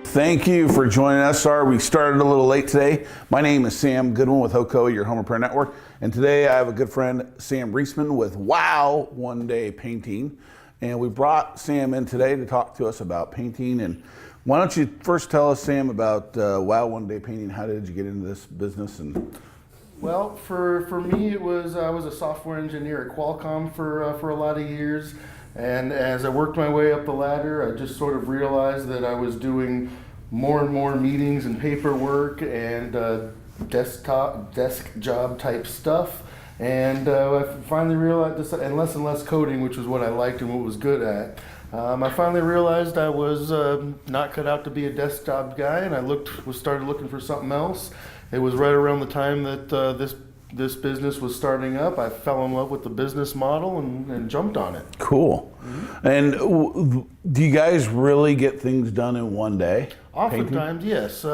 Thank you for joining us. Sorry we started a little late today. My name is Sam Goodwin with Hocoa, your home repair network. And today I have a good friend, Sam Reisman with Wow One Day Painting. And we brought Sam in today to talk to us about painting. And why don't you first tell us, Sam, about Wow One Day Painting? How did you get into this business? And well, for me, it was I was a software engineer at Qualcomm for a lot of years. And as I worked my way up the ladder, I just sort of realized that I was doing more and more meetings and paperwork and desk job type stuff. And I finally realized this, and less coding, which was what I liked and what was good at. I finally realized I was not cut out to be a desk job guy, and I started looking for something else. It was right around the time that this business was starting up. I fell in love with the business model and jumped on it. Cool. Mm-hmm. And do you guys really get things done in one day? Oftentimes, yes.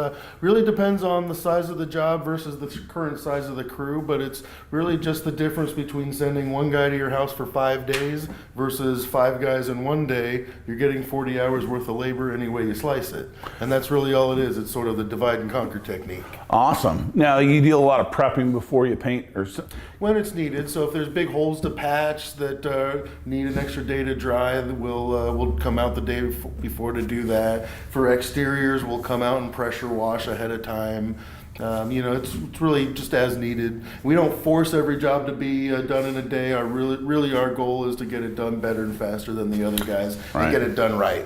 Really depends on the size of the job versus the current size of the crew, but it's really just the difference between sending one guy to your house for 5 days versus 5 guys in one day. You're getting 40 hours worth of labor any way you slice it. And that's really all it is. It's sort of the divide and conquer technique. Awesome. Now, you do a lot of prepping before you paint? When it's needed. So if there's big holes to patch that need an extra day to dry, we'll come out the day before to do that. For exteriors, we'll come out and pressure wash ahead of time. It's really just as needed. We don't force every job to be done in a day. Our goal is to get it done better and faster than the other guys and get it done right.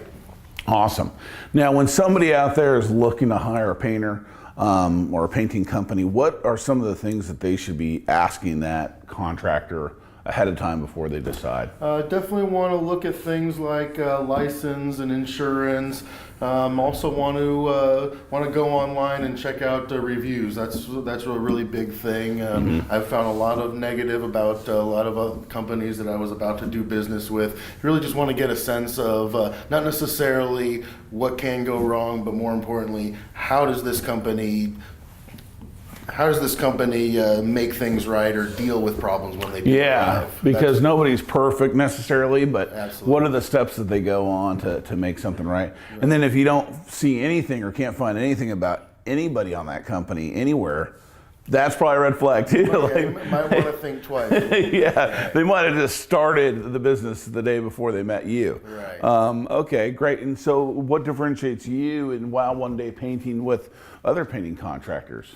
Awesome. Now, when somebody out there is looking to hire a painter or a painting company, what are some of the things that they should be asking that contractor ahead of time before they decide? Definitely want to look at things like license and insurance. Also want to go online and check out reviews. That's a really big thing. I've found a lot of negative about a lot of companies that I was about to do business with. Really just want to get a sense of not necessarily what can go wrong, but more importantly, how does this company make things right or deal with problems when they do arrive? Because nobody's perfect necessarily, but absolutely. What are the steps that they go on to make something right? And then if you don't see anything or can't find anything about anybody on that company anywhere, that's probably a red flag too. You might want to think twice. They might have just started the business the day before they met you. Right. Okay, great. And so what differentiates you in Wow One Day Painting with other painting contractors?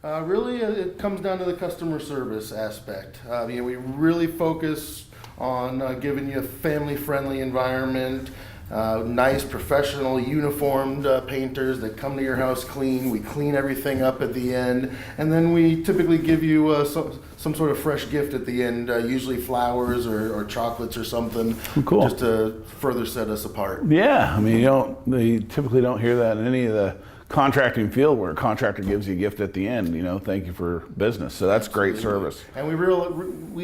Really, it comes down to the customer service aspect. We really focus on giving you a family-friendly environment, nice, professional, uniformed painters that come to your house clean. We clean everything up at the end, and then we typically give you some sort of fresh gift at the end, usually flowers or chocolates or something, cool. Just to further set us apart. Yeah, I mean, you typically don't hear that in any of the contracting field where a contractor gives you a gift at the end, thank you for business. So that's Absolutely. Great service. And we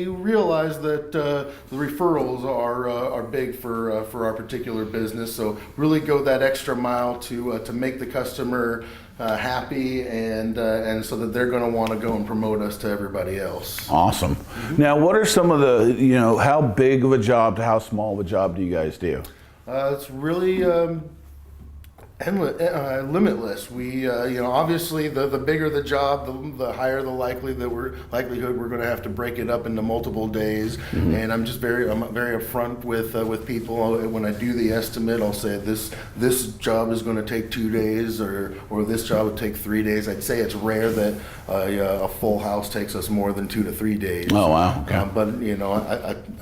realize that the referrals are big for our particular business. So really go that extra mile to make the customer happy and so that they're going to want to go and promote us to everybody else. Awesome. Mm-hmm. Now, what are some of the, how big of a job to how small of a job do you guys do? It's really limitless. We, obviously the bigger the job, the higher the likelihood we're going to have to break it up into multiple days. Mm-hmm. And I'm very upfront with people. When I do the estimate, I'll say this job is going to take 2 days, or this job would take 3 days. I'd say it's rare that a full house takes us more than 2 to 3 days. Oh wow! Okay. But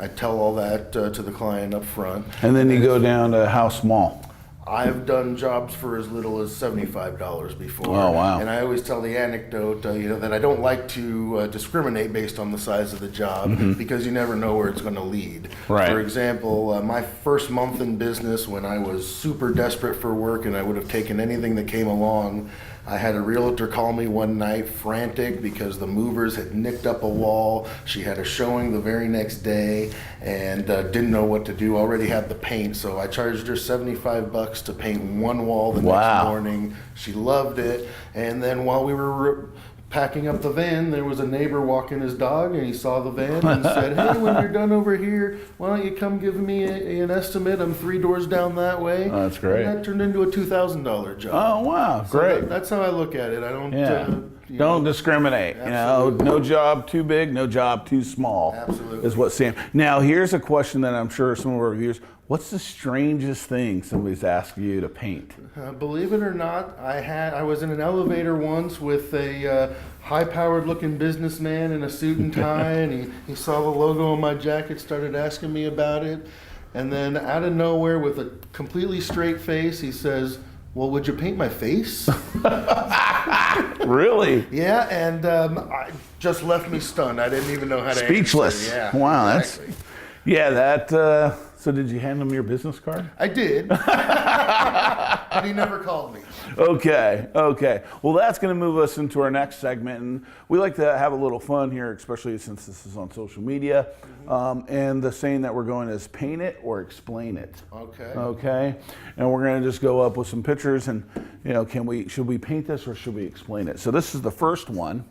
I tell all that to the client up front. And then you go down to how small? I've done jobs for as little as $75 before. Oh, wow. And I always tell the anecdote, that I don't like to discriminate based on the size of the job, mm-hmm. because you never know where it's going to lead. Right. For example, my first month in business, when I was super desperate for work and I would have taken anything that came along, I had a realtor call me one night frantic because the movers had nicked up a wall. She had a showing the very next day and didn't know what to do, already had the paint. So I charged her $75 to paint one wall the next morning. She loved it. And then while we were packing up the van, there was a neighbor walking his dog, and he saw the van and said, "Hey, when you're done over here, why don't you come give me an estimate? I'm 3 doors down that way." Oh, that's great. And that turned into a $2,000 job. Oh, wow, So great. that's how I look at it. I don't. Yeah. You Don't know, discriminate. Absolutely. No job too big, no job too small. Absolutely. Is what Sam. Now, here's a question that I'm sure some of our viewers. What's the strangest thing somebody's asked you to paint? Believe it or not, I was in an elevator once with a high-powered looking businessman in a suit and tie, and he saw the logo on my jacket, started asking me about it, and then out of nowhere, with a completely straight face, he says, "Well, would you paint my face?" Really? Yeah, and I just left me stunned. I didn't even know how to Speechless. answer. Yeah, Wow, exactly. So did you hand him your business card? I did, but he never called me. Okay. Well, that's going to move us into our next segment, and we like to have a little fun here, especially since this is on social media. And the saying that we're going is paint it or explain it. Okay. Okay. And we're going to just go up with some pictures, and should we paint this or should we explain it? So this is the first one,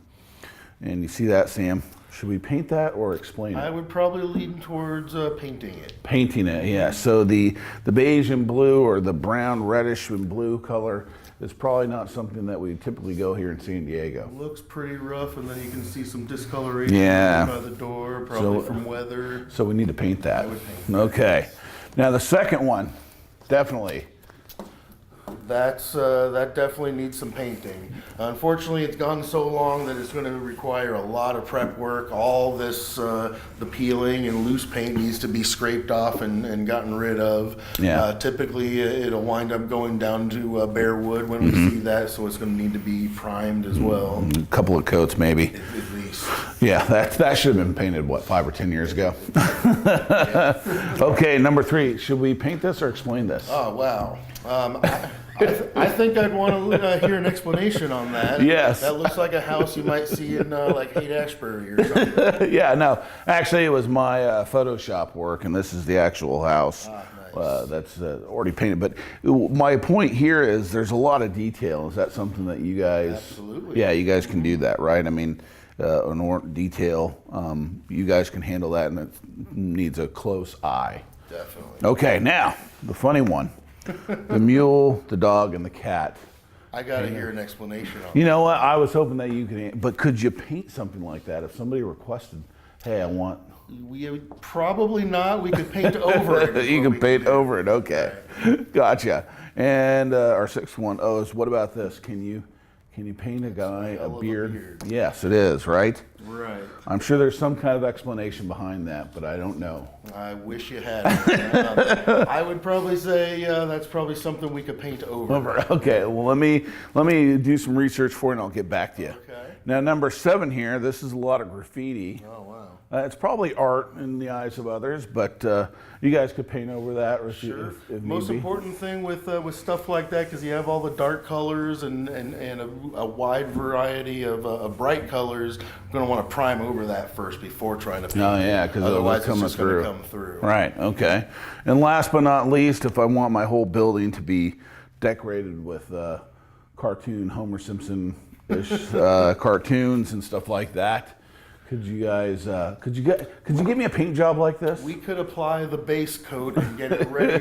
and you see that, Sam. Should we paint that or explain it? I would probably lean towards painting it. Painting it, yeah. So the beige and blue, or the brown, reddish and blue color is probably not something that we typically go here in San Diego. Looks pretty rough, and then you can see some discoloration by the door, probably from weather. So we need to paint that. I would paint that. Okay. Now the second one, definitely. That definitely needs some painting. Unfortunately, it's gone so long that it's going to require a lot of prep work. All this, the peeling and loose paint needs to be scraped off and gotten rid of. Yeah. Typically, it'll wind up going down to bare wood when we see that, so it's going to need to be primed as well. A couple of coats, maybe. At least. Yeah, that should have been painted, 5 or 10 years ago? Okay, number 3. Should we paint this or explain this? Oh, wow. I think I'd want to hear an explanation on that. Yes. That looks like a house you might see in like Haight-Ashbury or something. Yeah, no. Actually, it was my Photoshop work, and this is the actual house. Nice. That's already painted. But my point here is there's a lot of detail. Is that something that you guys... Absolutely. Yeah, you guys can do that, right? I mean, detail, you guys can handle that, and it needs a close eye. Definitely. Okay, now, the funny one. The mule, the dog, and the cat. I got to hear an explanation on You know what? I was hoping that you could, but could you paint something like that if somebody requested, hey, I want... We probably not. We could paint over it. You can paint over it, okay. Gotcha. And our sixth one, is what about this? Can you paint a guy a beard? Yes, it is, right? Right. I'm sure there's some kind of explanation behind that, but I don't know. I wish you had. I would probably say that's probably something we could paint over. Okay, well, let me do some research for you, and I'll get back to you. Okay. Now, number 7 here, this is a lot of graffiti. Oh, wow. It's probably art in the eyes of others, but you guys could paint over that Sure. if Most need be. important thing with stuff like that, because you have all the dark colors and a wide variety of bright colors, you're going to want to prime over that first before trying to paint. Oh yeah, because otherwise it's just going to come through. Right. Okay. And last but not least, if I want my whole building to be decorated with cartoon Homer Simpson-ish cartoons and stuff like that, could you guys could you give me a paint job like this? We could apply the base coat and get it ready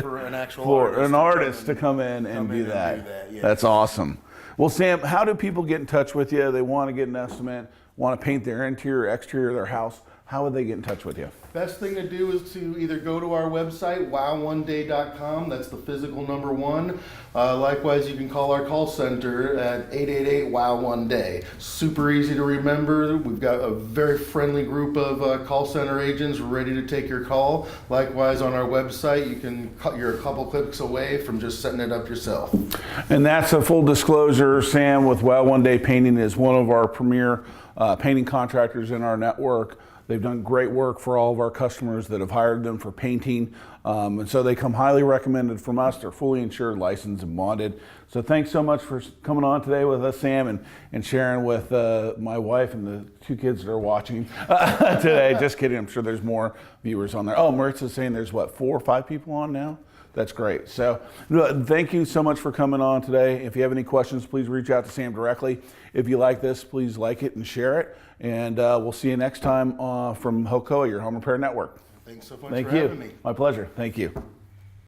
for an actual artist to come in and do that. Yes. That's awesome. Well, Sam, how do people get in touch with you? They want to get an estimate, want to paint their interior, exterior of their house. How would they get in touch with you? Best thing to do is to either go to our website, wowoneday.com. That's the physical number 1. Likewise, you can call our call center at 888-WOW-1-DAY. Super easy to remember. We've got a very friendly group of call center agents ready to take your call. Likewise, on our website, you're a couple clicks away from just setting it up yourself. And that's a full disclosure. Sam with Wow One Day Painting is one of our premier painting contractors in our network. They've done great work for all of our customers that have hired them for painting. And so they come highly recommended from us. They're fully insured, licensed, and bonded. So thanks so much for coming on today with us, Sam, and sharing with my wife and the 2 kids that are watching today. Just kidding. I'm sure there's more viewers on there. Oh, Maritza's saying there's 4 or 5 people on now? That's great. So thank you so much for coming on today. If you have any questions, please reach out to Sam directly. If you like this, please like it and share it. And we'll see you next time from Hocoa, your home repair network. Thanks so much Thank for you. having me. My pleasure. Thank you.